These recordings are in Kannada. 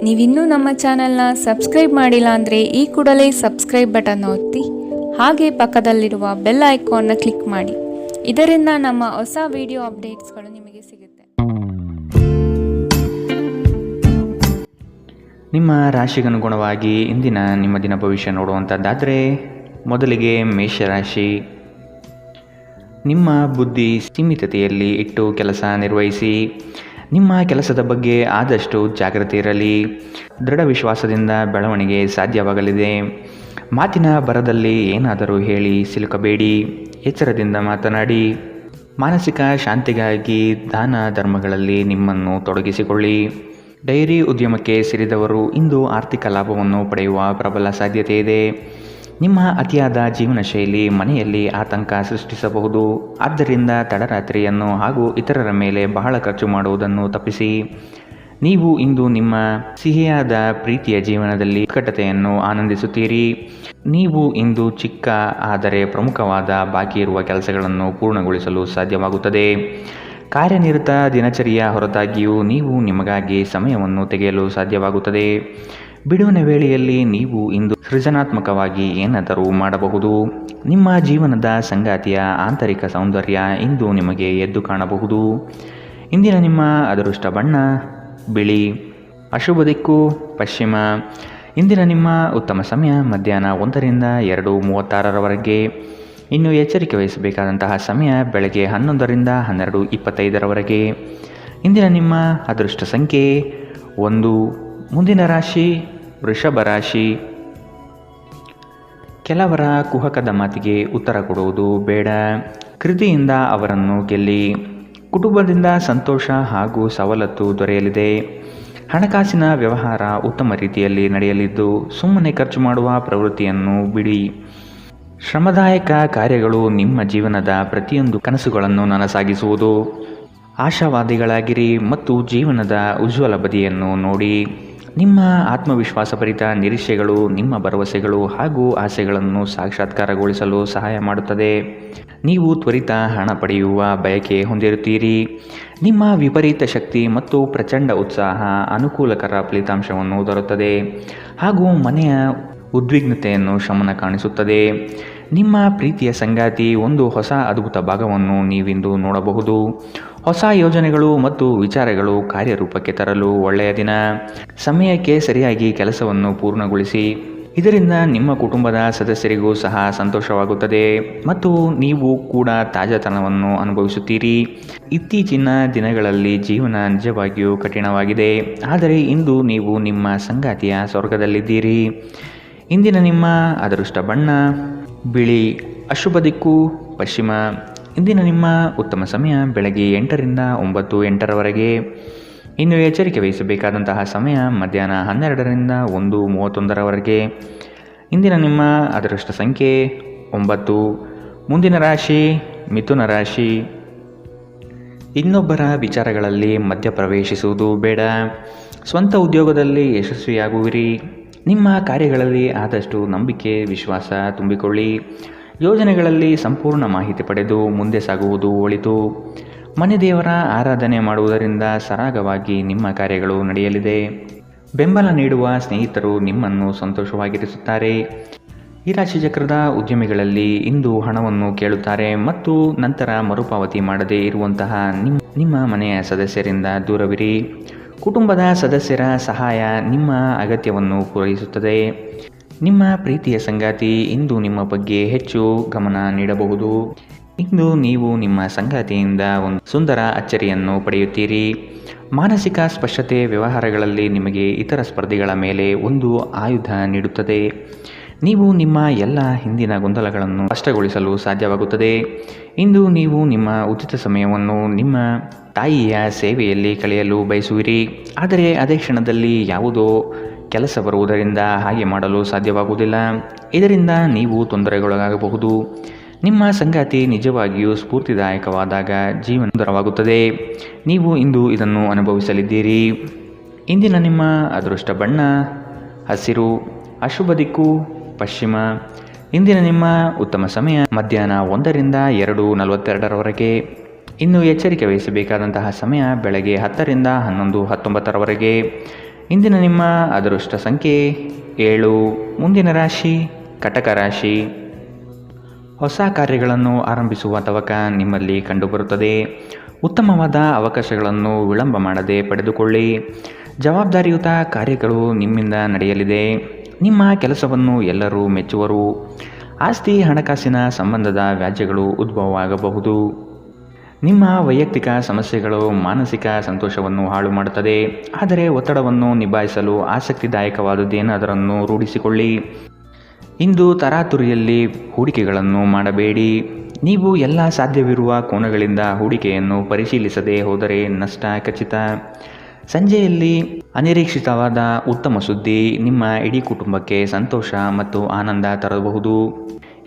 ನೀವಿನ್ನೂ ನಮ್ಮ ಚಾನೆಲ್ನ ಸಬ್ಸ್ಕ್ರೈಬ್ ಮಾಡಿಲ್ಲ ಅಂದರೆ ಈ ಕೂಡಲೇ ಸಬ್ಸ್ಕ್ರೈಬ್ ಬಟನ್ ಒತ್ತಿ ಹಾಗೆ ಪಕ್ಕದಲ್ಲಿರುವ ಬೆಲ್ ಐಕಾನ್ನ ಕ್ಲಿಕ್ ಮಾಡಿ. ಇದರಿಂದ ನಮ್ಮ ಹೊಸ ವಿಡಿಯೋ ಅಪ್ಡೇಟ್ಸ್ಗಳು ನಿಮಗೆ ಸಿಗುತ್ತೆ. ನಿಮ್ಮ ರಾಶಿಗನುಗುಣವಾಗಿ ಇಂದಿನ ನಿಮ್ಮ ದಿನ ಭವಿಷ್ಯ ನೋಡುವಂಥದ್ದಾದರೆ ಮೊದಲಿಗೆ ಮೇಷರಾಶಿ. ನಿಮ್ಮ ಬುದ್ಧಿ ಸೀಮಿತತೆಯಲ್ಲಿ ಇಟ್ಟು ಕೆಲಸ ನಿರ್ವಹಿಸಿ. ನಿಮ್ಮ ಕೆಲಸದ ಬಗ್ಗೆ ಆದಷ್ಟು ಜಾಗೃತಿ ಇರಲಿ. ದೃಢ ವಿಶ್ವಾಸದಿಂದ ಬೆಳವಣಿಗೆ ಸಾಧ್ಯವಾಗಲಿದೆ. ಮಾತಿನ ಬರದಲ್ಲಿ ಏನಾದರೂ ಹೇಳಿ ಸಿಲುಕಬೇಡಿ. ಎಚ್ಚರದಿಂದ ಮಾತನಾಡಿ. ಮಾನಸಿಕ ಶಾಂತಿಗಾಗಿ ದಾನ ಧರ್ಮಗಳಲ್ಲಿ ನಿಮ್ಮನ್ನು ತೊಡಗಿಸಿಕೊಳ್ಳಿ. ಡೈರಿ ಉದ್ಯಮಕ್ಕೆ ಸೇರಿದವರು ಇಂದು ಆರ್ಥಿಕ ಲಾಭವನ್ನು ಪಡೆಯುವ ಪ್ರಬಲ ಸಾಧ್ಯತೆ ಇದೆ. ನಿಮ್ಮ ಅತಿಯಾದ ಜೀವನ ಶೈಲಿ ಮನೆಯಲ್ಲಿ ಆತಂಕ ಸೃಷ್ಟಿಸಬಹುದು. ಆದ್ದರಿಂದ ತಡರಾತ್ರಿಯನ್ನು ಹಾಗೂ ಇತರರ ಮೇಲೆ ಬಹಳ ಖರ್ಚು ಮಾಡುವುದನ್ನು ತಪ್ಪಿಸಿ. ನೀವು ಇಂದು ನಿಮ್ಮ ಸಿಹಿಯಾದ ಪ್ರೀತಿಯ ಜೀವನದಲ್ಲಿ ಉತ್ಕಟತೆಯನ್ನು ಆನಂದಿಸುತ್ತೀರಿ. ನೀವು ಇಂದು ಚಿಕ್ಕ ಆದರೆ ಪ್ರಮುಖವಾದ ಬಾಕಿ ಇರುವ ಕೆಲಸಗಳನ್ನು ಪೂರ್ಣಗೊಳಿಸಲು ಸಾಧ್ಯವಾಗುತ್ತದೆ. ಕಾರ್ಯನಿರತ ದಿನಚರಿಯ ಹೊರತಾಗಿಯೂ ನೀವು ನಿಮಗಾಗಿ ಸಮಯವನ್ನು ತೆಗೆಯಲು ಸಾಧ್ಯವಾಗುತ್ತದೆ. ಬಿಡುವಿನ ವೇಳೆಯಲ್ಲಿ ನೀವು ಇಂದು ಸೃಜನಾತ್ಮಕವಾಗಿ ಏನಾದರೂ ಮಾಡಬಹುದು. ನಿಮ್ಮ ಜೀವನದ ಸಂಗಾತಿಯ ಆಂತರಿಕ ಸೌಂದರ್ಯ ಇಂದು ನಿಮಗೆ ಎದ್ದು ಕಾಣಬಹುದು. ಇಂದಿನ ನಿಮ್ಮ ಅದೃಷ್ಟ ಬಣ್ಣ ಬಿಳಿ. ಅಶುಭ ದಿಕ್ಕು ಪಶ್ಚಿಮ. ಇಂದಿನ ನಿಮ್ಮ ಉತ್ತಮ ಸಮಯ ಮಧ್ಯಾಹ್ನ 1ರಿಂದ 2:36ರವರೆಗೆ. ಇನ್ನು ಎಚ್ಚರಿಕೆ ವಹಿಸಬೇಕಾದಂತಹ ಸಮಯ ಬೆಳಗ್ಗೆ 11ರಿಂದ 12:25ರವರೆಗೆ. ಇಂದಿನ ನಿಮ್ಮ ಅದೃಷ್ಟ ಸಂಖ್ಯೆ 1. ಮುಂದಿನ ರಾಶಿ ವೃಷಭ ರಾಶಿ. ಕೆಲವರ ಕುಹಕದ ಮಾತಿಗೆ ಉತ್ತರ ಕೊಡುವುದು ಬೇಡ. ಕೃತಿಯಿಂದ ಅವರನ್ನು ಗೆಲ್ಲಿ. ಕುಟುಂಬದಿಂದ ಸಂತೋಷ ಹಾಗೂ ಸವಲತ್ತು ದೊರೆಯಲಿದೆ. ಹಣಕಾಸಿನ ವ್ಯವಹಾರ ಉತ್ತಮ ರೀತಿಯಲ್ಲಿ ನಡೆಯಲಿದ್ದು ಸುಮ್ಮನೆ ಖರ್ಚು ಮಾಡುವ ಪ್ರವೃತ್ತಿಯನ್ನು ಬಿಡಿ. ಶ್ರಮದಾಯಕ ಕಾರ್ಯಗಳು ನಿಮ್ಮ ಜೀವನದ ಪ್ರತಿಯೊಂದು ಕನಸುಗಳನ್ನು ನನಸಾಗಿಸುವುದು. ಆಶಾವಾದಿಗಳಾಗಿರಿ ಮತ್ತು ಜೀವನದ ಉಜ್ವಲ ಬದಿಯನ್ನು ನೋಡಿ. ನಿಮ್ಮ ಆತ್ಮವಿಶ್ವಾಸಭರಿತ ನಿರೀಕ್ಷೆಗಳು ನಿಮ್ಮ ಭರವಸೆಗಳು ಹಾಗೂ ಆಸೆಗಳನ್ನು ಸಾಕ್ಷಾತ್ಕಾರಗೊಳಿಸಲು ಸಹಾಯ ಮಾಡುತ್ತದೆ. ನೀವು ತ್ವರಿತ ಹಣ ಪಡೆಯುವ ಬಯಕೆ ಹೊಂದಿರುತ್ತೀರಿ. ನಿಮ್ಮ ವಿಪರೀತ ಶಕ್ತಿ ಮತ್ತು ಪ್ರಚಂಡ ಉತ್ಸಾಹ ಅನುಕೂಲಕರ ಫಲಿತಾಂಶವನ್ನು ತರುತ್ತದೆ ಹಾಗೂ ಮನೆಯ ಉದ್ವಿಗ್ನತೆಯನ್ನು ಶಮನ ಕಾಣಿಸುತ್ತದೆ. ನಿಮ್ಮ ಪ್ರೀತಿಯ ಸಂಗಾತಿ ಒಂದು ಹೊಸ ಅದ್ಭುತ ಭಾಗವನ್ನು ನೀವಿಂದು ನೋಡಬಹುದು. ಹೊಸ ಯೋಜನೆಗಳು ಮತ್ತು ವಿಚಾರಗಳು ಕಾರ್ಯರೂಪಕ್ಕೆ ತರಲು ಒಳ್ಳೆಯ ದಿನ. ಸಮಯಕ್ಕೆ ಸರಿಯಾಗಿ ಕೆಲಸವನ್ನು ಪೂರ್ಣಗೊಳಿಸಿ. ಇದರಿಂದ ನಿಮ್ಮ ಕುಟುಂಬದ ಸದಸ್ಯರಿಗೂ ಸಹ ಸಂತೋಷವಾಗುತ್ತದೆ ಮತ್ತು ನೀವು ಕೂಡ ತಾಜಾತನವನ್ನು ಅನುಭವಿಸುತ್ತೀರಿ. ಇತ್ತೀಚಿನ ದಿನಗಳಲ್ಲಿ ಜೀವನ ನಿಜವಾಗಿಯೂ ಕಠಿಣವಾಗಿದೆ, ಆದರೆ ಇಂದು ನೀವು ನಿಮ್ಮ ಸಂಗಾತಿಯ ಸ್ವರ್ಗದಲ್ಲಿದ್ದೀರಿ. ಇಂದಿನ ನಿಮ್ಮ ಅದೃಷ್ಟ ಬಣ್ಣ ಬಿಳಿ. ಅಶುಭ ದಿಕ್ಕು ಪಶ್ಚಿಮ. ಇಂದಿನ ನಿಮ್ಮ ಉತ್ತಮ ಸಮಯ ಬೆಳಗ್ಗೆ 8ರಿಂದ 9:08ರವರೆಗೆ. ಇನ್ನು ಎಚ್ಚರಿಕೆ ವಹಿಸಬೇಕಾದಂತಹ ಸಮಯ ಮಧ್ಯಾಹ್ನ 12ರಿಂದ 1:31ರವರೆಗೆ. ಇಂದಿನ ನಿಮ್ಮ ಅದೃಷ್ಟ ಸಂಖ್ಯೆ 9. ಮುಂದಿನ ರಾಶಿ ಮಿಥುನ ರಾಶಿ. ಇನ್ನೊಬ್ಬರ ವಿಚಾರಗಳಲ್ಲಿ ಮಧ್ಯಪ್ರವೇಶಿಸುವುದು ಬೇಡ. ಸ್ವಂತ ಉದ್ಯೋಗದಲ್ಲಿ ಯಶಸ್ವಿಯಾಗುವಿರಿ. ನಿಮ್ಮ ಕಾರ್ಯಗಳಲ್ಲಿ ಆದಷ್ಟು ನಂಬಿಕೆ ವಿಶ್ವಾಸ ತುಂಬಿಕೊಳ್ಳಿ. ಯೋಜನೆಗಳಲ್ಲಿ ಸಂಪೂರ್ಣ ಮಾಹಿತಿ ಪಡೆದು ಮುಂದೆ ಸಾಗುವುದು ಒಳಿತು. ಮನೆ ದೇವರ ಆರಾಧನೆ ಮಾಡುವುದರಿಂದ ಸರಾಗವಾಗಿ ನಿಮ್ಮ ಕಾರ್ಯಗಳು ನಡೆಯಲಿದೆ. ಬೆಂಬಲ ನೀಡುವ ಸ್ನೇಹಿತರು ನಿಮ್ಮನ್ನು ಸಂತೋಷವಾಗಿರಿಸುತ್ತಾರೆ. ಈ ರಾಶಿ ಚಕ್ರದ ಉದ್ಯಮಿಗಳಲ್ಲಿ ಇಂದು ಹಣವನ್ನು ಕೇಳುತ್ತಾರೆ ಮತ್ತು ನಂತರ ಮರುಪಾವತಿ ಮಾಡದೇ ಇರುವಂತಹ ನಿಮ್ಮ ಮನೆಯ ಸದಸ್ಯರಿಂದ ದೂರವಿರಿ. ಕುಟುಂಬದ ಸದಸ್ಯರ ಸಹಾಯ ನಿಮ್ಮ ಅಗತ್ಯವನ್ನು ಪೂರೈಸುತ್ತದೆ. ನಿಮ್ಮ ಪ್ರೀತಿಯ ಸಂಗಾತಿ ಇಂದು ನಿಮ್ಮ ಬಗ್ಗೆ ಹೆಚ್ಚು ಗಮನ ನೀಡಬಹುದು. ಇಂದು ನೀವು ನಿಮ್ಮ ಸಂಗಾತಿಯಿಂದ ಒಂದು ಸುಂದರ ಅಚ್ಚರಿಯನ್ನು ಪಡೆಯುತ್ತೀರಿ. ಮಾನಸಿಕ ಸ್ಪಷ್ಟತೆ ವ್ಯವಹಾರಗಳಲ್ಲಿ ನಿಮಗೆ ಇತರ ಸ್ಪರ್ಧಿಗಳ ಮೇಲೆ ಒಂದು ಆಯುಧ ನೀಡುತ್ತದೆ. ನೀವು ನಿಮ್ಮ ಎಲ್ಲ ಹಿಂದಿನ ಗೊಂದಲಗಳನ್ನು ಸ್ಪಷ್ಟಗೊಳಿಸಲು ಸಾಧ್ಯವಾಗುತ್ತದೆ. ಇಂದು ನೀವು ನಿಮ್ಮ ಉಚಿತ ಸಮಯವನ್ನು ನಿಮ್ಮ ತಾಯಿಯ ಸೇವೆಯಲ್ಲಿ ಕಳೆಯಲು ಬಯಸುವಿರಿ, ಆದರೆ ಅದೇ ಕ್ಷಣದಲ್ಲಿ ಯಾವುದೋ ಕೆಲಸ ಬರುವುದರಿಂದ ಹಾಗೆ ಮಾಡಲು ಸಾಧ್ಯವಾಗುವುದಿಲ್ಲ. ಇದರಿಂದ ನೀವು ತೊಂದರೆಗೊಳಗಾಗಬಹುದು. ನಿಮ್ಮ ಸಂಗಾತಿ ನಿಜವಾಗಿಯೂ ಸ್ಫೂರ್ತಿದಾಯಕವಾದಾಗ ಜೀವನ ಸುಂದರವಾಗುತ್ತದೆ. ನೀವು ಇಂದು ಇದನ್ನು ಅನುಭವಿಸಲಿದ್ದೀರಿ. ಇಂದಿನ ನಿಮ್ಮ ಅದೃಷ್ಟ ಬಣ್ಣ ಹಸಿರು. ಅಶುಭ ದಿಕ್ಕು ಪಶ್ಚಿಮ. ಇಂದಿನ ನಿಮ್ಮ ಉತ್ತಮ ಸಮಯ ಮಧ್ಯಾಹ್ನ 1ರಿಂದ 2:42ರವರೆಗೆ. ಇನ್ನು ಎಚ್ಚರಿಕೆ ವಹಿಸಬೇಕಾದಂತಹ ಸಮಯ ಬೆಳಗ್ಗೆ 10ರಿಂದ 11:19ರವರೆಗೆ. ಇಂದಿನ ನಿಮ್ಮ ಅದೃಷ್ಟ ಸಂಖ್ಯೆ 7. ಮುಂದಿನ ರಾಶಿ ಕಟಕ ರಾಶಿ. ಹೊಸ ಕಾರ್ಯಗಳನ್ನು ಆರಂಭಿಸುವ ತವಕ ನಿಮ್ಮಲ್ಲಿ ಕಂಡುಬರುತ್ತದೆ. ಉತ್ತಮವಾದ ಅವಕಾಶಗಳನ್ನು ವಿಳಂಬ ಮಾಡದೆ ಪಡೆದುಕೊಳ್ಳಿ. ಜವಾಬ್ದಾರಿಯುತ ಕಾರ್ಯಗಳು ನಿಮ್ಮಿಂದ ನಡೆಯಲಿದೆ. ನಿಮ್ಮ ಕೆಲಸವನ್ನು ಎಲ್ಲರೂ ಮೆಚ್ಚುವರು. ಆಸ್ತಿ ಹಣಕಾಸಿನ ಸಂಬಂಧದ ವ್ಯಾಜ್ಯಗಳು ಉದ್ಭವವಾಗಬಹುದು. ನಿಮ್ಮ ವೈಯಕ್ತಿಕ ಸಮಸ್ಯೆಗಳು ಮಾನಸಿಕ ಸಂತೋಷವನ್ನು ಹಾಳು ಮಾಡುತ್ತದೆ. ಆದರೆ ಒತ್ತಡವನ್ನು ನಿಭಾಯಿಸಲು ಆಸಕ್ತಿದಾಯಕವಾದುದೇನಾದರನ್ನು ರೂಢಿಸಿಕೊಳ್ಳಿ. ಇಂದು ತರಾತುರಿಯಲ್ಲಿ ಹೂಡಿಕೆಗಳನ್ನು ಮಾಡಬೇಡಿ. ನೀವು ಎಲ್ಲ ಸಾಧ್ಯವಿರುವ ಕೋನಗಳಿಂದ ಹೂಡಿಕೆಯನ್ನು ಪರಿಶೀಲಿಸದೆ ಹೋದರೆ ನಷ್ಟ ಖಚಿತ. ಸಂಜೆಯಲ್ಲಿ ಅನಿರೀಕ್ಷಿತವಾದ ಉತ್ತಮ ಸುದ್ದಿ ನಿಮ್ಮ ಇಡೀ ಕುಟುಂಬಕ್ಕೆ ಸಂತೋಷ ಮತ್ತು ಆನಂದ ತರಬಹುದು.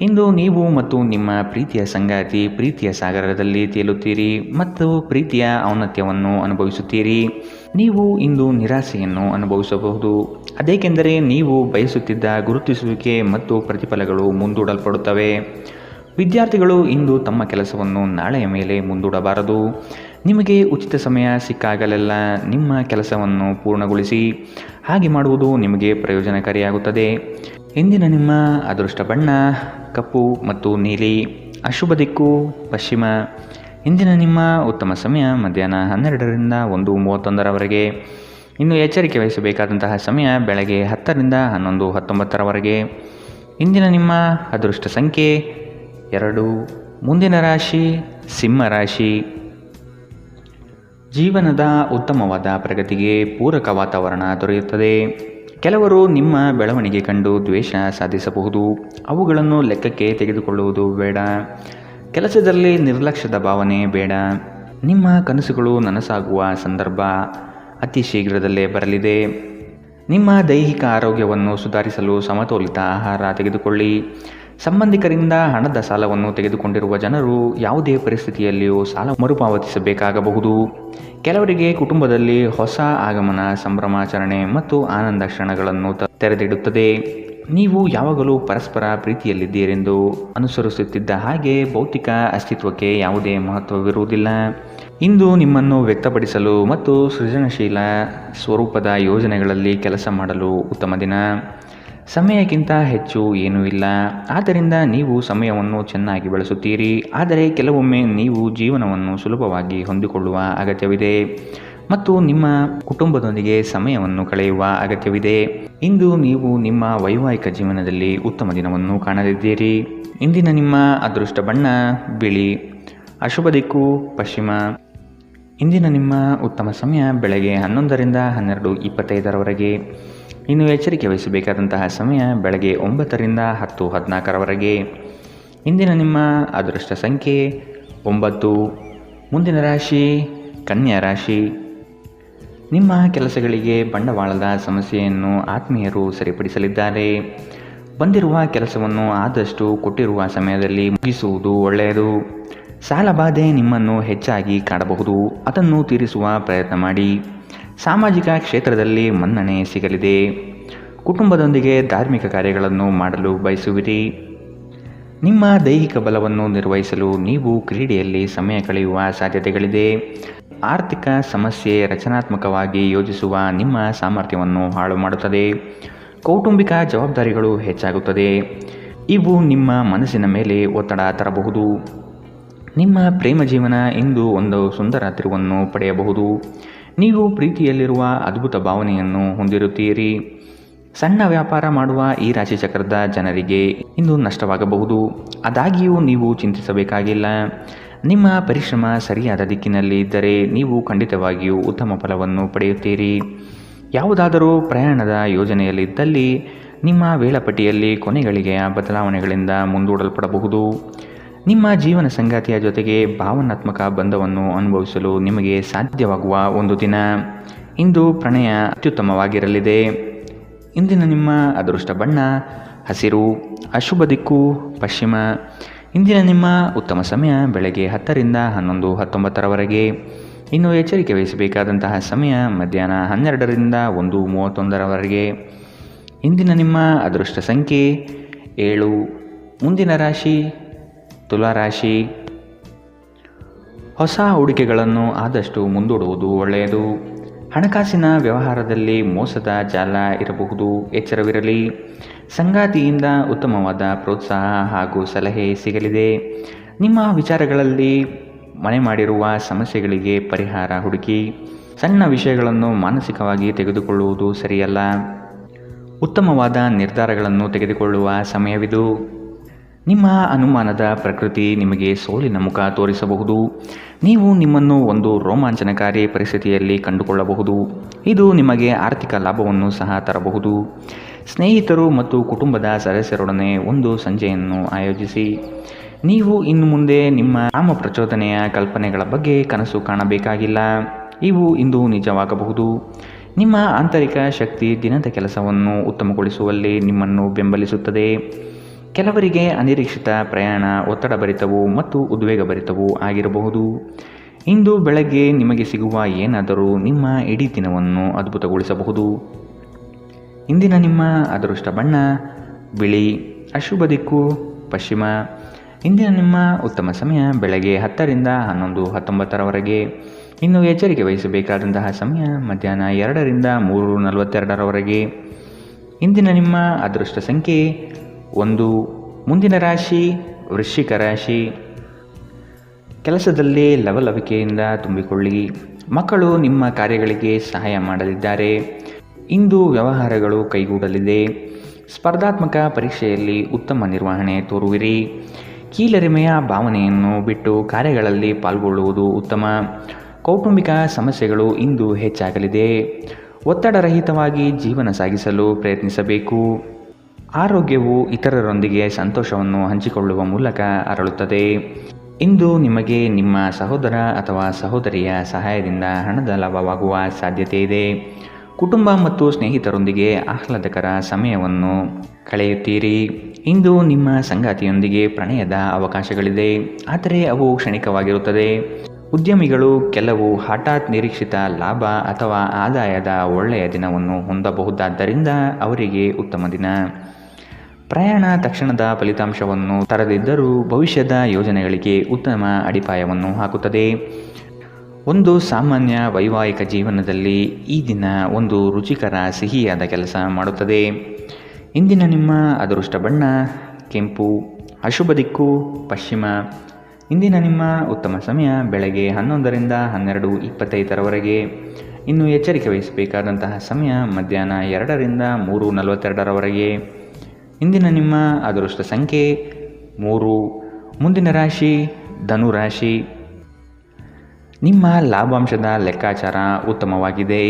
ಇಂದು ನೀವು ಮತ್ತು ನಿಮ್ಮ ಪ್ರೀತಿಯ ಸಂಗಾತಿ ಪ್ರೀತಿಯ ಸಾಗರದಲ್ಲಿ ತೇಲುತ್ತೀರಿ ಮತ್ತು ಪ್ರೀತಿಯ ಔನ್ನತ್ಯವನ್ನು ಅನುಭವಿಸುತ್ತೀರಿ. ನೀವು ಇಂದು ನಿರಾಸೆಯನ್ನು ಅನುಭವಿಸಬಹುದು. ಅದೇಕೆಂದರೆ ನೀವು ಬಯಸುತ್ತಿದ್ದ ಗುರುತಿಸುವಿಕೆ ಮತ್ತು ಪ್ರತಿಫಲಗಳು ಮುಂದೂಡಲ್ಪಡುತ್ತವೆ. ವಿದ್ಯಾರ್ಥಿಗಳು ಇಂದು ತಮ್ಮ ಕೆಲಸವನ್ನು ನಾಳೆಯ ಮೇಲೆ ಮುಂದೂಡಬಾರದು. ನಿಮಗೆ ಉಚಿತ ಸಮಯ ಸಿಕ್ಕಾಗಲೆಲ್ಲ ನಿಮ್ಮ ಕೆಲಸವನ್ನು ಪೂರ್ಣಗೊಳಿಸಿ. ಹಾಗೆ ಮಾಡುವುದು ನಿಮಗೆ ಪ್ರಯೋಜನಕಾರಿಯಾಗುತ್ತದೆ. ಇಂದಿನ ನಿಮ್ಮ ಅದೃಷ್ಟ ಬಣ್ಣ ಕಪ್ಪು ಮತ್ತು ನೀಲಿ. ಅಶುಭ ದಿಕ್ಕು ಪಶ್ಚಿಮ. ಇಂದಿನ ನಿಮ್ಮ ಉತ್ತಮ ಸಮಯ ಮಧ್ಯಾಹ್ನ 12ರಿಂದ 1:31ರವರೆಗೆ. ಇನ್ನು ಎಚ್ಚರಿಕೆ ವಹಿಸಬೇಕಾದಂತಹ ಸಮಯ ಬೆಳಗ್ಗೆ 10ರಿಂದ 11:19ರವರೆಗೆ. ಇಂದಿನ ನಿಮ್ಮ ಅದೃಷ್ಟ ಸಂಖ್ಯೆ 2. ಮುಂದಿನ ರಾಶಿ ಸಿಂಹ ರಾಶಿ. ಜೀವನದ ಉತ್ತಮವಾದ ಪ್ರಗತಿಗೆ ಪೂರಕ ವಾತಾವರಣ ದೊರೆಯುತ್ತದೆ. ಕೆಲವರು ನಿಮ್ಮ ಬೆಳವಣಿಗೆ ಕಂಡು ದ್ವೇಷ ಸಾಧಿಸಬಹುದು. ಅವುಗಳನ್ನು ಲೆಕ್ಕಕ್ಕೆ ತೆಗೆದುಕೊಳ್ಳುವುದು ಬೇಡ. ಕೆಲಸದಲ್ಲಿ ನಿರ್ಲಕ್ಷ್ಯದ ಭಾವನೆ ಬೇಡ. ನಿಮ್ಮ ಕನಸುಗಳು ನನಸಾಗುವ ಸಂದರ್ಭ ಅತಿ ಶೀಘ್ರದಲ್ಲೇ ಬರಲಿದೆ. ನಿಮ್ಮ ದೈಹಿಕ ಆರೋಗ್ಯವನ್ನು ಸುಧಾರಿಸಲು ಸಮತೋಲಿತ ಆಹಾರ ತೆಗೆದುಕೊಳ್ಳಿ. ಸಂಬಂಧಿಕರಿಂದ ಹಣದ ಸಾಲವನ್ನು ತೆಗೆದುಕೊಂಡಿರುವ ಜನರು ಯಾವುದೇ ಪರಿಸ್ಥಿತಿಯಲ್ಲಿಯೂ ಸಾಲ ಮರುಪಾವತಿಸಬೇಕಾಗಬಹುದು. ಕೆಲವರಿಗೆ ಕುಟುಂಬದಲ್ಲಿ ಹೊಸ ಆಗಮನ ಸಂಭ್ರಮಾಚರಣೆ ಮತ್ತು ಆನಂದ ಕ್ಷಣಗಳನ್ನು ತೆರೆದಿಡುತ್ತದೆ. ನೀವು ಯಾವಾಗಲೂ ಪರಸ್ಪರ ಪ್ರೀತಿಯಲ್ಲಿದ್ದೀರೆಂದು ಅನುಸರಿಸುತ್ತಿದ್ದ ಹಾಗೆ ಭೌತಿಕ ಅಸ್ತಿತ್ವಕ್ಕೆ ಯಾವುದೇ ಮಹತ್ವವಿರುವುದಿಲ್ಲ. ಇಂದು ನಿಮ್ಮನ್ನು ವ್ಯಕ್ತಪಡಿಸಲು ಮತ್ತು ಸೃಜನಶೀಲ ಸ್ವರೂಪದ ಯೋಜನೆಗಳಲ್ಲಿ ಕೆಲಸ ಮಾಡಲು ಉತ್ತಮ ದಿನ. ಸಮಯಕ್ಕಿಂತ ಹೆಚ್ಚು ಏನೂ ಇಲ್ಲ. ಆದ್ದರಿಂದ ನೀವು ಸಮಯವನ್ನು ಚೆನ್ನಾಗಿ ಬಳಸುತ್ತೀರಿ. ಆದರೆ ಕೆಲವೊಮ್ಮೆ ನೀವು ಜೀವನವನ್ನು ಸುಲಭವಾಗಿ ಹೊಂದಿಕೊಳ್ಳುವ ಅಗತ್ಯವಿದೆ ಮತ್ತು ನಿಮ್ಮ ಕುಟುಂಬದೊಂದಿಗೆ ಸಮಯವನ್ನು ಕಳೆಯುವ ಅಗತ್ಯವಿದೆ. ಇಂದು ನೀವು ನಿಮ್ಮ ವೈವಾಹಿಕ ಜೀವನದಲ್ಲಿ ಉತ್ತಮ ದಿನವನ್ನು ಕಾಣಲಿದ್ದೀರಿ. ಇಂದಿನ ನಿಮ್ಮ ಅದೃಷ್ಟ ಬಣ್ಣ ಬಿಳಿ. ಅಶುಭ ದಿಕ್ಕು ಪಶ್ಚಿಮ. ಇಂದಿನ ನಿಮ್ಮ ಉತ್ತಮ ಸಮಯ ಬೆಳಗ್ಗೆ 11ರಿಂದ 12:25ರವರೆಗೆ. ಇನ್ನು ಎಚ್ಚರಿಕೆ ವಹಿಸಬೇಕಾದಂತಹ ಸಮಯ ಬೆಳಗ್ಗೆ 9ರಿಂದ 10:14ರವರೆಗೆ. ಇಂದಿನ ನಿಮ್ಮ ಅದೃಷ್ಟ ಸಂಖ್ಯೆ 9. ಮುಂದಿನ ರಾಶಿ ಕನ್ಯಾ ರಾಶಿ. ನಿಮ್ಮ ಕೆಲಸಗಳಿಗೆ ಬಂಡವಾಳದ ಸಮಸ್ಯೆಯನ್ನು ಆತ್ಮೀಯರು ಸರಿಪಡಿಸಲಿದ್ದಾರೆ. ಬಂದಿರುವ ಕೆಲಸವನ್ನು ಆದಷ್ಟು ಕೊಟ್ಟಿರುವ ಸಮಯದಲ್ಲಿ ಮುಗಿಸುವುದು ಒಳ್ಳೆಯದು. ಸಾಲಬಾಧೆ ನಿಮ್ಮನ್ನು ಹೆಚ್ಚಾಗಿ ಕಾಡಬಹುದು. ಅದನ್ನು ತೀರಿಸುವ ಪ್ರಯತ್ನ ಮಾಡಿ. ಸಾಮಾಜಿಕ ಕ್ಷೇತ್ರದಲ್ಲಿ ಮನ್ನಣೆ ಸಿಗಲಿದೆ. ಕುಟುಂಬದೊಂದಿಗೆ ಧಾರ್ಮಿಕ ಕಾರ್ಯಗಳನ್ನು ಮಾಡಲು ಬಯಸುವಿರಿ. ನಿಮ್ಮ ದೈಹಿಕ ಬಲವನ್ನು ನಿರ್ವಹಿಸಲು ನೀವು ಕ್ರೀಡೆಯಲ್ಲಿ ಸಮಯ ಕಳೆಯುವ ಸಾಧ್ಯತೆಗಳಿದೆ. ಆರ್ಥಿಕ ಸಮಸ್ಯೆ ರಚನಾತ್ಮಕವಾಗಿ ಯೋಜಿಸುವ ನಿಮ್ಮ ಸಾಮರ್ಥ್ಯವನ್ನು ಹಾಳು ಮಾಡುತ್ತದೆ. ಕೌಟುಂಬಿಕ ಜವಾಬ್ದಾರಿಗಳು ಹೆಚ್ಚಾಗುತ್ತದೆ. ಇವು ನಿಮ್ಮ ಮನಸ್ಸಿನ ಮೇಲೆ ಒತ್ತಡ ತರಬಹುದು. ನಿಮ್ಮ ಪ್ರೇಮ ಜೀವನ ಇಂದು ಒಂದು ಸುಂದರ ತಿರುವನ್ನು ಪಡೆಯಬಹುದು. ನೀವು ಪ್ರೀತಿಯಲ್ಲಿರುವ ಅದ್ಭುತ ಭಾವನೆಯನ್ನು ಹೊಂದಿರುತ್ತೀರಿ. ಸಣ್ಣ ವ್ಯಾಪಾರ ಮಾಡುವ ಈ ರಾಶಿಚಕ್ರದ ಜನರಿಗೆ ಇಂದು ನಷ್ಟವಾಗಬಹುದು. ಆದಾಗ್ಯೂ ನೀವು ಚಿಂತಿಸಬೇಕಾಗಿಲ್ಲ. ನಿಮ್ಮ ಪರಿಶ್ರಮ ಸರಿಯಾದ ದಿಕ್ಕಿನಲ್ಲಿ ಇದ್ದರೆ ನೀವು ಖಂಡಿತವಾಗಿಯೂ ಉತ್ತಮ ಫಲವನ್ನು ಪಡೆಯುತ್ತೀರಿ. ಯಾವುದಾದರೂ ಪ್ರಯಾಣದ ಯೋಜನೆಯಲ್ಲಿದ್ದಲ್ಲಿ ನಿಮ್ಮ ವೇಳಾಪಟ್ಟಿಯಲ್ಲಿ ಕೊನೆಗಳಿಗೆಯ ಬದಲಾವಣೆಗಳಿಂದ ಮುಂದೂಡಲ್ಪಡಬಹುದು. ನಿಮ್ಮ ಜೀವನ ಸಂಗಾತಿಯ ಜೊತೆಗೆ ಭಾವನಾತ್ಮಕ ಬಂಧವನ್ನು ಅನುಭವಿಸಲು ನಿಮಗೆ ಸಾಧ್ಯವಾಗುವ ಒಂದು ದಿನ. ಇಂದು ಪ್ರಣಯ ಅತ್ಯುತ್ತಮವಾಗಿರಲಿದೆ. ಇಂದಿನ ನಿಮ್ಮ ಅದೃಷ್ಟ ಬಣ್ಣ ಹಸಿರು. ಅಶುಭ ದಿಕ್ಕು ಪಶ್ಚಿಮ. ಇಂದಿನ ನಿಮ್ಮ ಉತ್ತಮ ಸಮಯ ಬೆಳಗ್ಗೆ 10ರಿಂದ 11:19ರವರೆಗೆ. ಇನ್ನು ಎಚ್ಚರಿಕೆ ವಹಿಸಬೇಕಾದಂತಹ ಸಮಯ ಮಧ್ಯಾಹ್ನ 12ರಿಂದ 1:31ರವರೆಗೆ. ಇಂದಿನ ನಿಮ್ಮ ಅದೃಷ್ಟ ಸಂಖ್ಯೆ 7. ಮುಂದಿನ ರಾಶಿ ತುಲಾರಾಶಿ. ಹೊಸ ಹೂಡಿಕೆಗಳನ್ನು ಆದಷ್ಟು ಮುಂದೂಡುವುದು ಒಳ್ಳೆಯದು. ಹಣಕಾಸಿನ ವ್ಯವಹಾರದಲ್ಲಿ ಮೋಸದ ಜಾಲ ಇರಬಹುದು, ಎಚ್ಚರವಿರಲಿ. ಸಂಗಾತಿಯಿಂದ ಉತ್ತಮವಾದ ಪ್ರೋತ್ಸಾಹ ಹಾಗೂ ಸಲಹೆ ಸಿಗಲಿದೆ. ನಿಮ್ಮ ವಿಚಾರಗಳಲ್ಲಿ ಮನೆ ಮಾಡಿರುವ ಸಮಸ್ಯೆಗಳಿಗೆ ಪರಿಹಾರ ಹುಡುಕಿ. ಸಣ್ಣ ವಿಷಯಗಳನ್ನು ಮಾನಸಿಕವಾಗಿ ತೆಗೆದುಕೊಳ್ಳುವುದು ಸರಿಯಲ್ಲ. ಉತ್ತಮವಾದ ನಿರ್ಧಾರಗಳನ್ನು ತೆಗೆದುಕೊಳ್ಳುವ ಸಮಯವಿದು. ನಿಮ್ಮ ಅನುಮಾನದ ಪ್ರಕೃತಿ ನಿಮಗೆ ಸೋಲಿನ ಮುಖ ತೋರಿಸಬಹುದು. ನೀವು ನಿಮ್ಮನ್ನು ಒಂದು ರೋಮಾಂಚನಕಾರಿ ಪರಿಸ್ಥಿತಿಯಲ್ಲಿ ಕಂಡುಕೊಳ್ಳಬಹುದು. ಇದು ನಿಮಗೆ ಆರ್ಥಿಕ ಲಾಭವನ್ನು ಸಹ ತರಬಹುದು. ಸ್ನೇಹಿತರು ಮತ್ತು ಕುಟುಂಬದ ಸದಸ್ಯರೊಡನೆ ಒಂದು ಸಂಜೆಯನ್ನು ಆಯೋಜಿಸಿ. ನೀವು ಇನ್ನು ಮುಂದೆ ನಿಮ್ಮ ನಾಮ ಪ್ರಚೋದನೆಯ ಕಲ್ಪನೆಗಳ ಬಗ್ಗೆ ಕನಸು ಕಾಣಬೇಕಾಗಿಲ್ಲ. ಇವು ಇಂದು ನಿಜವಾಗಬಹುದು. ನಿಮ್ಮ ಆಂತರಿಕ ಶಕ್ತಿ ದಿನದ ಕೆಲಸವನ್ನು ಉತ್ತಮಗೊಳಿಸುವಲ್ಲಿ ನಿಮ್ಮನ್ನು ಬೆಂಬಲಿಸುತ್ತದೆ. ಕೆಲವರಿಗೆ ಅನಿರೀಕ್ಷಿತ ಪ್ರಯಾಣ ಒತ್ತಡಭರಿತವೂ ಮತ್ತು ಉದ್ವೇಗಭರಿತವೂ ಆಗಿರಬಹುದು. ಇಂದು ಬೆಳಗ್ಗೆ ನಿಮಗೆ ಸಿಗುವ ಏನಾದರೂ ನಿಮ್ಮ ಇಡೀ ದಿನವನ್ನು ಅದ್ಭುತಗೊಳಿಸಬಹುದು. ಇಂದಿನ ನಿಮ್ಮ ಅದೃಷ್ಟ ಬಣ್ಣ ಬಿಳಿ, ಅಶುಭ ದಿಕ್ಕು ಪಶ್ಚಿಮ. ಇಂದಿನ ನಿಮ್ಮ ಉತ್ತಮ ಸಮಯ ಬೆಳಗ್ಗೆ 10ರಿಂದ 11:19 ಇನ್ನು ಎಚ್ಚರಿಕೆ ವಹಿಸಬೇಕಾದಂತಹ ಸಮಯ ಮಧ್ಯಾಹ್ನ 2ರಿಂದ 3:42 ಇಂದಿನ ನಿಮ್ಮ ಅದೃಷ್ಟ ಸಂಖ್ಯೆ 1. ಮುಂದಿನ ರಾಶಿ ವೃಶ್ಚಿಕ ರಾಶಿ. ಕೆಲಸದಲ್ಲಿ ಲವಲವಿಕೆಯಿಂದ ತುಂಬಿಕೊಳ್ಳಿ. ಮಕ್ಕಳು ನಿಮ್ಮ ಕಾರ್ಯಗಳಿಗೆ ಸಹಾಯ ಮಾಡಲಿದ್ದಾರೆ. ಇಂದು ವ್ಯವಹಾರಗಳು ಕೈಗೂಡಲಿದೆ. ಸ್ಪರ್ಧಾತ್ಮಕ ಪರೀಕ್ಷೆಯಲ್ಲಿ ಉತ್ತಮ ನಿರ್ವಹಣೆ ತೋರುವಿರಿ. ಕೀಳರಿಮೆಯ ಭಾವನೆಯನ್ನು ಬಿಟ್ಟು ಕಾರ್ಯಗಳಲ್ಲಿ ಪಾಲ್ಗೊಳ್ಳುವುದು ಉತ್ತಮ. ಕೌಟುಂಬಿಕ ಸಮಸ್ಯೆಗಳು ಇಂದು ಹೆಚ್ಚಾಗಲಿದೆ. ಒತ್ತಡರಹಿತವಾಗಿ ಜೀವನ ಸಾಗಿಸಲು ಪ್ರಯತ್ನಿಸಬೇಕು. ಆರೋಗ್ಯವು ಇತರರೊಂದಿಗೆ ಸಂತೋಷವನ್ನು ಹಂಚಿಕೊಳ್ಳುವ ಮೂಲಕ ಅರಳುತ್ತದೆ. ಇಂದು ನಿಮಗೆ ನಿಮ್ಮ ಸಹೋದರ ಅಥವಾ ಸಹೋದರಿಯ ಸಹಾಯದಿಂದ ಹಣದ ಲಾಭವಾಗುವ ಸಾಧ್ಯತೆ ಇದೆ. ಕುಟುಂಬ ಮತ್ತು ಸ್ನೇಹಿತರೊಂದಿಗೆ ಆಹ್ಲಾದಕರ ಸಮಯವನ್ನು ಕಳೆಯುತ್ತೀರಿ. ಇಂದು ನಿಮ್ಮ ಸಂಗಾತಿಯೊಂದಿಗೆ ಪ್ರಣಯದ ಅವಕಾಶಗಳಿದೆ, ಆದರೆ ಅವು ಕ್ಷಣಿಕವಾಗಿರುತ್ತದೆ. ಉದ್ಯಮಿಗಳು ಕೆಲವು ಹಠಾತ್ ನಿರೀಕ್ಷಿತ ಲಾಭ ಅಥವಾ ಆದಾಯದ ಒಳ್ಳೆಯ ದಿನವನ್ನು ಹೊಂದಬಹುದಾದ್ದರಿಂದ ಅವರಿಗೆ ಉತ್ತಮ ದಿನ. ಪ್ರಯಾಣ ತಕ್ಷಣದ ಫಲಿತಾಂಶವನ್ನು ತರದಿದ್ದರೂ ಭವಿಷ್ಯದ ಯೋಜನೆಗಳಿಗೆ ಉತ್ತಮ ಅಡಿಪಾಯವನ್ನು ಹಾಕುತ್ತದೆ. ಒಂದು ಸಾಮಾನ್ಯ ವೈವಾಹಿಕ ಜೀವನದಲ್ಲಿ ಈ ದಿನ ಒಂದು ರುಚಿಕರ ಸಿಹಿಯಾದ ಕೆಲಸ ಮಾಡುತ್ತದೆ. ಇಂದಿನ ನಿಮ್ಮ ಅದೃಷ್ಟ ಬಣ್ಣ ಕೆಂಪು, ಅಶುಭ ದಿಕ್ಕು ಪಶ್ಚಿಮ. ಇಂದಿನ ನಿಮ್ಮ ಉತ್ತಮ ಸಮಯ ಬೆಳಗ್ಗೆ 11ರಿಂದ 12:25 ಇನ್ನು ಎಚ್ಚರಿಕೆ ವಹಿಸಬೇಕಾದಂತಹ ಸಮಯ ಮಧ್ಯಾಹ್ನ 2ರಿಂದ 3:42 ಇಂದಿನ ನಿಮ್ಮ ಅದೃಷ್ಟ ಸಂಖ್ಯೆ 3. ಮುಂದಿನ ರಾಶಿ ಧನುರಾಶಿ. ನಿಮ್ಮ ಲಾಭಾಂಶದ ಲೆಕ್ಕಾಚಾರ ಉತ್ತಮವಾಗಿದೆ.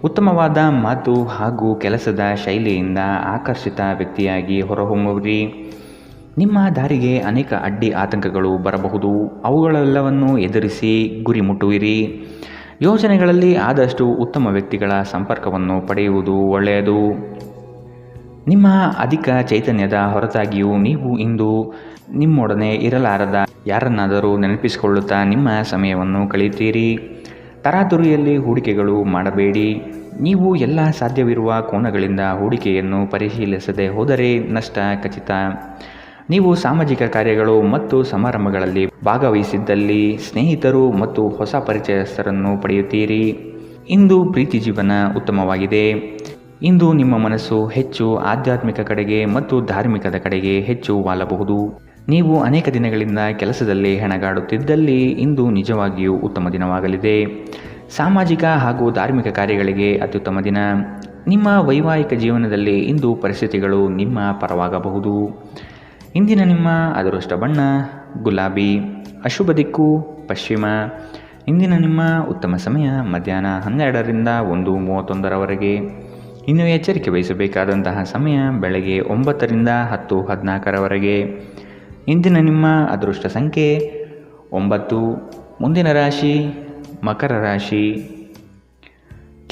ಉತ್ತಮವಾದ ಮಾತು ಹಾಗೂ ಕೆಲಸದ ಶೈಲಿಯಿಂದ ಆಕರ್ಷಿತ ವ್ಯಕ್ತಿಯಾಗಿ ಹೊರಹೊಮ್ಮುವಿರಿ. ನಿಮ್ಮ ದಾರಿಗೆ ಅನೇಕ ಅಡ್ಡಿ ಆತಂಕಗಳು ಬರಬಹುದು. ಅವುಗಳೆಲ್ಲವನ್ನು ಎದುರಿಸಿ ಗುರಿ ಮುಟ್ಟುವಿರಿ. ಯೋಜನೆಗಳಲ್ಲಿ ಆದಷ್ಟು ಉತ್ತಮ ವ್ಯಕ್ತಿಗಳ ಸಂಪರ್ಕವನ್ನು ಪಡೆಯುವುದು ಒಳ್ಳೆಯದು. ನಿಮ್ಮ ಅಧಿಕ ಚೈತನ್ಯದ ಹೊರತಾಗಿಯೂ ನೀವು ಇಂದು ನಿಮ್ಮೊಡನೆ ಇರಲಾರದ ಯಾರನ್ನಾದರೂ ನೆನಪಿಸಿಕೊಳ್ಳುತ್ತಾ ನಿಮ್ಮ ಸಮಯವನ್ನು ಕಳೆಯುತ್ತೀರಿ. ತರಾತುರಿಯಲ್ಲಿ ಹೂಡಿಕೆಗಳು ಮಾಡಬೇಡಿ. ನೀವು ಎಲ್ಲ ಸಾಧ್ಯವಿರುವ ಕೋನಗಳಿಂದ ಹೂಡಿಕೆಯನ್ನು ಪರಿಶೀಲಿಸದೆ ಹೋದರೆ ನಷ್ಟ ಖಚಿತ. ನೀವು ಸಾಮಾಜಿಕ ಕಾರ್ಯಗಳು ಮತ್ತು ಸಮಾರಂಭಗಳಲ್ಲಿ ಭಾಗವಹಿಸಿದ್ದಲ್ಲಿ ಸ್ನೇಹಿತರು ಮತ್ತು ಹೊಸ ಪರಿಚಯಸ್ಥರನ್ನು ಪಡೆಯುತ್ತೀರಿ. ಇಂದು ಪ್ರೀತಿ ಜೀವನ ಉತ್ತಮವಾಗಿದೆ. ಇಂದು ನಿಮ್ಮ ಮನಸ್ಸು ಹೆಚ್ಚು ಆಧ್ಯಾತ್ಮಿಕ ಕಡೆಗೆ ಮತ್ತು ಧಾರ್ಮಿಕದ ಕಡೆಗೆ ಹೆಚ್ಚು ವಾಲಬಹುದು. ನೀವು ಅನೇಕ ದಿನಗಳಿಂದ ಕೆಲಸದಲ್ಲಿ ಹೆಣಗಾಡುತ್ತಿದ್ದಲ್ಲಿ ಇಂದು ನಿಜವಾಗಿಯೂ ಉತ್ತಮ ದಿನವಾಗಲಿದೆ. ಸಾಮಾಜಿಕ ಹಾಗೂ ಧಾರ್ಮಿಕ ಕಾರ್ಯಗಳಿಗೆ ಅತ್ಯುತ್ತಮ ದಿನ. ನಿಮ್ಮ ವೈವಾಹಿಕ ಜೀವನದಲ್ಲಿ ಇಂದು ಪರಿಸ್ಥಿತಿಗಳು ನಿಮ್ಮ ಪರವಾಗಬಹುದು. ಇಂದಿನ ನಿಮ್ಮ ಅದೃಷ್ಟ ಬಣ್ಣ ಗುಲಾಬಿ, ಅಶುಭ ದಿಕ್ಕು ಪಶ್ಚಿಮ. ಇಂದಿನ ನಿಮ್ಮ ಉತ್ತಮ ಸಮಯ ಮಧ್ಯಾಹ್ನ 12ರಿಂದ 1:31 ಇನ್ನು ಎಚ್ಚರಿಕೆ ವಹಿಸಬೇಕಾದಂತಹ ಸಮಯ ಬೆಳಗ್ಗೆ 9ರಿಂದ 10:14 ಇಂದಿನ ನಿಮ್ಮ ಅದೃಷ್ಟ ಸಂಖ್ಯೆ 9. ಮುಂದಿನ ರಾಶಿ ಮಕರ ರಾಶಿ.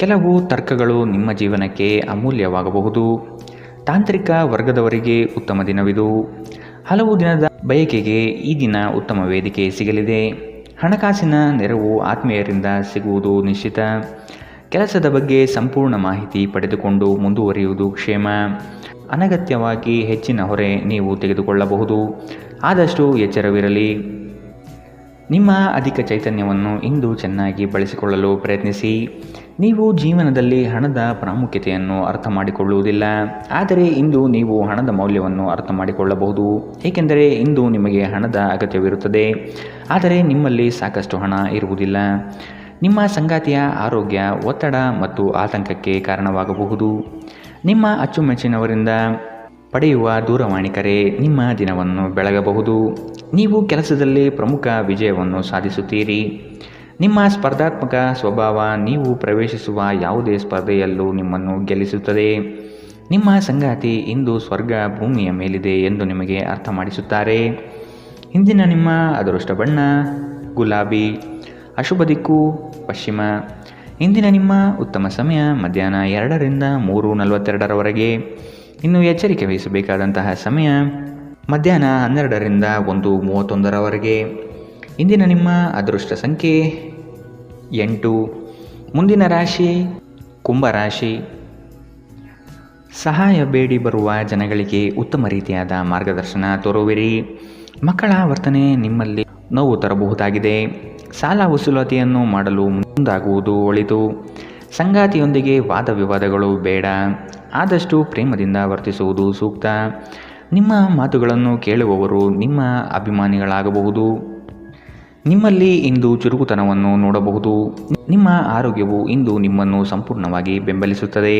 ಕೆಲವು ತರ್ಕಗಳು ನಿಮ್ಮ ಜೀವನಕ್ಕೆ ಅಮೂಲ್ಯವಾಗಬಹುದು. ತಾಂತ್ರಿಕ ವರ್ಗದವರಿಗೆ ಉತ್ತಮ ದಿನವಿದು. ಹಲವು ದಿನದ ಬಯಕೆಗೆ ಈ ದಿನ ಉತ್ತಮ ವೇದಿಕೆ ಸಿಗಲಿದೆ. ಹಣಕಾಸಿನ ನೆರವು ಆತ್ಮೀಯರಿಂದ ಸಿಗುವುದು ನಿಶ್ಚಿತ. ಕೆಲಸದ ಬಗ್ಗೆ ಸಂಪೂರ್ಣ ಮಾಹಿತಿ ಪಡೆದುಕೊಂಡು ಮುಂದುವರಿಯುವುದು ಕ್ಷೇಮ. ಅನಗತ್ಯವಾಗಿ ಹೆಚ್ಚಿನ ಹೊರೆ ನೀವು ತೆಗೆದುಕೊಳ್ಳಬಹುದು. ಆದಷ್ಟು ಎಚ್ಚರವಿರಲಿ. ನಿಮ್ಮ ಅಧಿಕ ಚೈತನ್ಯವನ್ನು ಇಂದು ಚೆನ್ನಾಗಿ ಬಳಸಿಕೊಳ್ಳಲು ಪ್ರಯತ್ನಿಸಿ. ನೀವು ಜೀವನದಲ್ಲಿ ಹಣದ ಪ್ರಾಮುಖ್ಯತೆಯನ್ನು ಅರ್ಥ ಮಾಡಿಕೊಳ್ಳುವುದಿಲ್ಲ, ಆದರೆ ಇಂದು ನೀವು ಹಣದ ಮೌಲ್ಯವನ್ನು ಅರ್ಥ ಮಾಡಿಕೊಳ್ಳಬಹುದು. ಏಕೆಂದರೆ ಇಂದು ನಿಮಗೆ ಹಣದ ಅಗತ್ಯವಿರುತ್ತದೆ, ಆದರೆ ನಿಮ್ಮಲ್ಲಿ ಸಾಕಷ್ಟು ಹಣ ಇರುವುದಿಲ್ಲ. ನಿಮ್ಮ ಸಂಗಾತಿಯ ಆರೋಗ್ಯ ಒತ್ತಡ ಮತ್ತು ಆತಂಕಕ್ಕೆ ಕಾರಣವಾಗಬಹುದು. ನಿಮ್ಮ ಅಚ್ಚುಮೆಚ್ಚಿನವರಿಂದ ಪಡೆಯುವ ದೂರವಾಣಿ ಕರೆ ನಿಮ್ಮ ದಿನವನ್ನು ಬೆಳಗಬಹುದು. ನೀವು ಕೆಲಸದಲ್ಲಿ ಪ್ರಮುಖ ವಿಜಯವನ್ನು ಸಾಧಿಸುತ್ತೀರಿ. ನಿಮ್ಮ ಸ್ಪರ್ಧಾತ್ಮಕ ಸ್ವಭಾವ ನೀವು ಪ್ರವೇಶಿಸುವ ಯಾವುದೇ ಸ್ಪರ್ಧೆಯಲ್ಲೂ ನಿಮ್ಮನ್ನು ಗೆಲ್ಲಿಸುತ್ತದೆ. ನಿಮ್ಮ ಸಂಗಾತಿ ಇಂದು ಸ್ವರ್ಗ ಭೂಮಿಯ ಮೇಲಿದೆ ಎಂದು ನಿಮಗೆ ಅರ್ಥ ಮಾಡಿಸುತ್ತಾರೆ. ಇಂದಿನ ನಿಮ್ಮ ಅದೃಷ್ಟ ಬಣ್ಣ ಗುಲಾಬಿ, ಅಶುಭ ದಿಕ್ಕು ಪಶ್ಚಿಮ. ಇಂದಿನ ನಿಮ್ಮ ಉತ್ತಮ ಸಮಯ ಮಧ್ಯಾಹ್ನ 2ರಿಂದ 3:42 ಇನ್ನು ಎಚ್ಚರಿಕೆ ವಹಿಸಬೇಕಾದಂತಹ ಸಮಯ ಮಧ್ಯಾಹ್ನ 12ರಿಂದ 1:31 ಇಂದಿನ ನಿಮ್ಮ ಅದೃಷ್ಟ ಸಂಖ್ಯೆ 8. ಮುಂದಿನ ರಾಶಿ ಕುಂಭರಾಶಿ. ಸಹಾಯ ಬೇಡಿ ಬರುವ ಜನಗಳಿಗೆ ಉತ್ತಮ ರೀತಿಯಾದ ಮಾರ್ಗದರ್ಶನ ತೋರುವಿರಿ. ಮಕ್ಕಳ ವರ್ತನೆ ನಿಮ್ಮಲ್ಲಿ ನೋವು ತರಬಹುದಾಗಿದೆ. ಸಾಲ ವಸೂಲಾತಿಯನ್ನು ಮಾಡಲು ಮುಂದಾಗುವುದು ಒಳಿತು. ಸಂಗಾತಿಯೊಂದಿಗೆ ವಾದ ವಿವಾದಗಳು ಬೇಡ. ಆದಷ್ಟು ಪ್ರೇಮದಿಂದ ವರ್ತಿಸುವುದು ಸೂಕ್ತ. ನಿಮ್ಮ ಮಾತುಗಳನ್ನು ಕೇಳುವವರು ನಿಮ್ಮ ಅಭಿಮಾನಿಗಳಾಗಬಹುದು. ನಿಮ್ಮಲ್ಲಿ ಇಂದು ಚುರುಕುತನವನ್ನು ನೋಡಬಹುದು. ನಿಮ್ಮ ಆರೋಗ್ಯವು ಇಂದು ನಿಮ್ಮನ್ನು ಸಂಪೂರ್ಣವಾಗಿ ಬೆಂಬಲಿಸುತ್ತದೆ.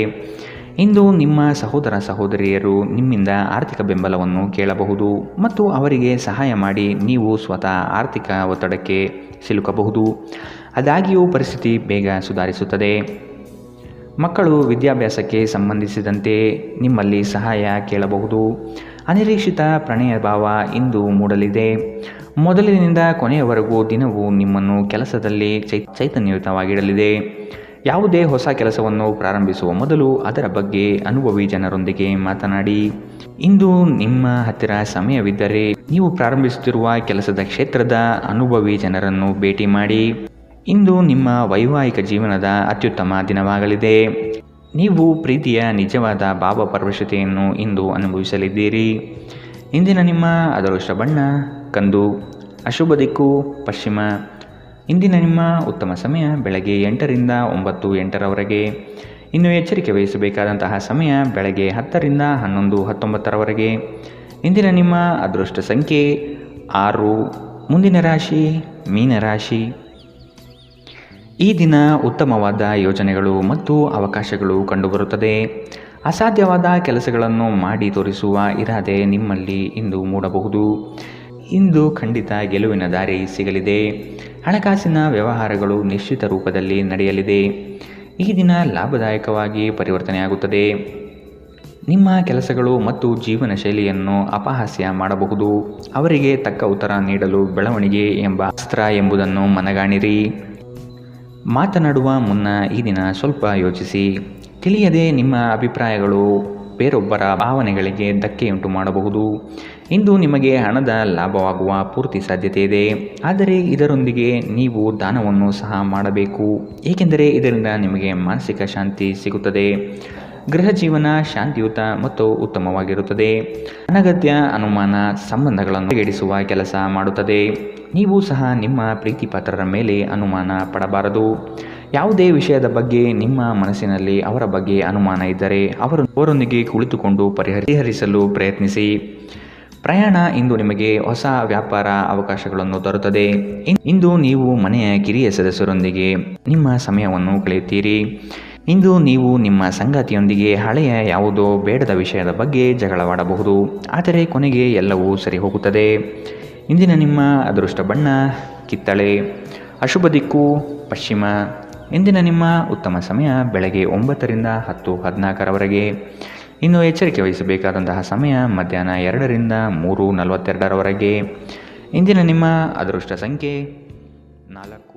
ಇಂದು ನಿಮ್ಮ ಸಹೋದರ ಸಹೋದರಿಯರು ನಿಮ್ಮಿಂದ ಆರ್ಥಿಕ ಬೆಂಬಲವನ್ನು ಕೇಳಬಹುದು ಮತ್ತು ಅವರಿಗೆ ಸಹಾಯ ಮಾಡಿ ನೀವು ಸ್ವತಃ ಆರ್ಥಿಕ ಒತ್ತಡಕ್ಕೆ ಸಿಲುಕಬಹುದು. ಆದಾಗ್ಯೂ ಪರಿಸ್ಥಿತಿ ಬೇಗ ಸುಧಾರಿಸುತ್ತದೆ. ಮಕ್ಕಳು ವಿದ್ಯಾಭ್ಯಾಸಕ್ಕೆ ಸಂಬಂಧಿಸಿದಂತೆ ನಿಮ್ಮಲ್ಲಿ ಸಹಾಯ ಕೇಳಬಹುದು. ಅನಿರೀಕ್ಷಿತ ಪ್ರಣಯ ಭಾವ ಇಂದು ಮೂಡಲಿದೆ. ಮೊದಲಿನಿಂದ ಕೊನೆಯವರೆಗೂ ದಿನವೂ ನಿಮ್ಮನ್ನು ಕೆಲಸದಲ್ಲಿ ಚೈತನ್ಯಯುತವಾಗಿಡಲಿದೆ. ಯಾವುದೇ ಹೊಸ ಕೆಲಸವನ್ನು ಪ್ರಾರಂಭಿಸುವ ಮೊದಲು ಅದರ ಬಗ್ಗೆ ಅನುಭವಿ ಜನರೊಂದಿಗೆ ಮಾತನಾಡಿ. ಇಂದು ನಿಮ್ಮ ಹತ್ತಿರ ಸಮಯವಿದ್ದರೆ ನೀವು ಪ್ರಾರಂಭಿಸುತ್ತಿರುವ ಕೆಲಸದ ಕ್ಷೇತ್ರದ ಅನುಭವಿ ಜನರನ್ನು ಭೇಟಿ ಮಾಡಿ. ಇಂದು ನಿಮ್ಮ ವೈವಾಹಿಕ ಜೀವನದ ಅತ್ಯುತ್ತಮ ದಿನವಾಗಲಿದೆ. ನೀವು ಪ್ರೀತಿಯ ನಿಜವಾದ ಭಾವಪರವಶತೆಯನ್ನು ಇಂದು ಅನುಭವಿಸಲಿದ್ದೀರಿ. ಇಂದಿನ ನಿಮ್ಮ ಅದೃಷ್ಟ ಬಣ್ಣ ಕಂದು, ಅಶುಭ ದಿಕ್ಕು ಪಶ್ಚಿಮ. ಇಂದಿನ ನಿಮ್ಮ ಉತ್ತಮ ಸಮಯ ಬೆಳಗ್ಗೆ 8ರಿಂದ 9:08 ಇನ್ನು ಎಚ್ಚರಿಕೆ ವಹಿಸಬೇಕಾದಂತಹ ಸಮಯ ಬೆಳಗ್ಗೆ 10ರಿಂದ 11:19 ಇಂದಿನ ನಿಮ್ಮ ಅದೃಷ್ಟ ಸಂಖ್ಯೆ 6. ಮುಂದಿನ ರಾಶಿ ಮೀನರಾಶಿ. ಈ ದಿನ ಉತ್ತಮವಾದ ಯೋಜನೆಗಳು ಮತ್ತು ಅವಕಾಶಗಳು ಕಂಡುಬರುತ್ತದೆ. ಅಸಾಧ್ಯವಾದ ಕೆಲಸಗಳನ್ನು ಮಾಡಿ ತೋರಿಸುವ ಇರಾದೆ ನಿಮ್ಮಲ್ಲಿ ಇಂದು ಮೂಡಬಹುದು. ಇಂದು ಖಂಡಿತ ಗೆಲುವಿನ ದಾರಿ ಸಿಗಲಿದೆ. ಹಣಕಾಸಿನ ವ್ಯವಹಾರಗಳು ನಿಶ್ಚಿತ ರೂಪದಲ್ಲಿ ನಡೆಯಲಿದೆ. ಈ ದಿನ ಲಾಭದಾಯಕವಾಗಿ ಪರಿವರ್ತನೆಯಾಗುತ್ತದೆ. ನಿಮ್ಮ ಕೆಲಸಗಳು ಮತ್ತು ಜೀವನ ಶೈಲಿಯನ್ನು ಅಪಹಾಸ್ಯ ಮಾಡಬಹುದು. ಅವರಿಗೆ ತಕ್ಕ ಉತ್ತರ ನೀಡಲು ಬೆಳವಣಿಗೆ ಎಂಬ ಅಸ್ತ್ರ ಎಂಬುದನ್ನು ಮನಗಾಣಿರಿ. ಮಾತನಾಡುವ ಮುನ್ನ ಈ ದಿನ ಸ್ವಲ್ಪ ಯೋಚಿಸಿ. ತಿಳಿಯದೆ ನಿಮ್ಮ ಅಭಿಪ್ರಾಯಗಳು ಬೇರೊಬ್ಬರ ಭಾವನೆಗಳಿಗೆ ಧಕ್ಕೆಯುಂಟು ಮಾಡಬಹುದು. ಇಂದು ನಿಮಗೆ ಹಣದ ಲಾಭವಾಗುವ ಪೂರ್ತಿ ಸಾಧ್ಯತೆ ಇದೆ, ಆದರೆ ಇದರೊಂದಿಗೆ ನೀವು ದಾನವನ್ನು ಸಹ ಮಾಡಬೇಕು, ಏಕೆಂದರೆ ಇದರಿಂದ ನಿಮಗೆ ಮಾನಸಿಕ ಶಾಂತಿ ಸಿಗುತ್ತದೆ. ಗೃಹ ಜೀವನ ಶಾಂತಿಯುತ ಮತ್ತು ಉತ್ತಮವಾಗಿರುತ್ತದೆ. ಅನಗತ್ಯ ಅನುಮಾನ ಸಂಬಂಧಗಳನ್ನು ಬಗೆಹರಿಸುವ ಕೆಲಸ ಮಾಡುತ್ತದೆ. ನೀವು ಸಹ ನಿಮ್ಮ ಪ್ರೀತಿಪಾತ್ರರ ಮೇಲೆ ಅನುಮಾನ ಪಡಬಾರದು. ಯಾವುದೇ ವಿಷಯದ ಬಗ್ಗೆ ನಿಮ್ಮ ಮನಸ್ಸಿನಲ್ಲಿ ಅವರ ಬಗ್ಗೆ ಅನುಮಾನ ಇದ್ದರೆ ಅವರೊಂದಿಗೆ ಕುಳಿತುಕೊಂಡು ಪರಿಹರಿಸಲು ಪ್ರಯತ್ನಿಸಿ. ಪ್ರಯಾಣ ಇಂದು ನಿಮಗೆ ಹೊಸ ವ್ಯಾಪಾರ ಅವಕಾಶಗಳನ್ನು ತರುತ್ತದೆ. ಇಂದು ನೀವು ಮನೆಯ ಕಿರಿಯ ಸದಸ್ಯರೊಂದಿಗೆ ನಿಮ್ಮ ಸಮಯವನ್ನು ಕಳೆಯುತ್ತೀರಿ. ಇಂದು ನೀವು ನಿಮ್ಮ ಸಂಗಾತಿಯೊಂದಿಗೆ ಹಳೆಯ ಯಾವುದೋ ಬೇಡದ ವಿಷಯದ ಬಗ್ಗೆ ಜಗಳವಾಡಬಹುದು, ಆದರೆ ಕೊನೆಗೆ ಎಲ್ಲವೂ ಸರಿ ಹೋಗುತ್ತದೆ. ಇಂದಿನ ನಿಮ್ಮ ಅದೃಷ್ಟ ಬಣ್ಣ ಕಿತ್ತಳೆ, ಅಶುಭ ದಿಕ್ಕು ಪಶ್ಚಿಮ. ಇಂದಿನ ನಿಮ್ಮ ಉತ್ತಮ ಸಮಯ ಬೆಳಗ್ಗೆ 9ರಿಂದ 10:14 ಇನ್ನು ಎಚ್ಚರಿಕೆ ವಹಿಸಬೇಕಾದಂತಹ ಸಮಯ ಮಧ್ಯಾಹ್ನ 2ರಿಂದ 3:42 ಇಂದಿನ ನಿಮ್ಮ ಅದೃಷ್ಟ ಸಂಖ್ಯೆ 4.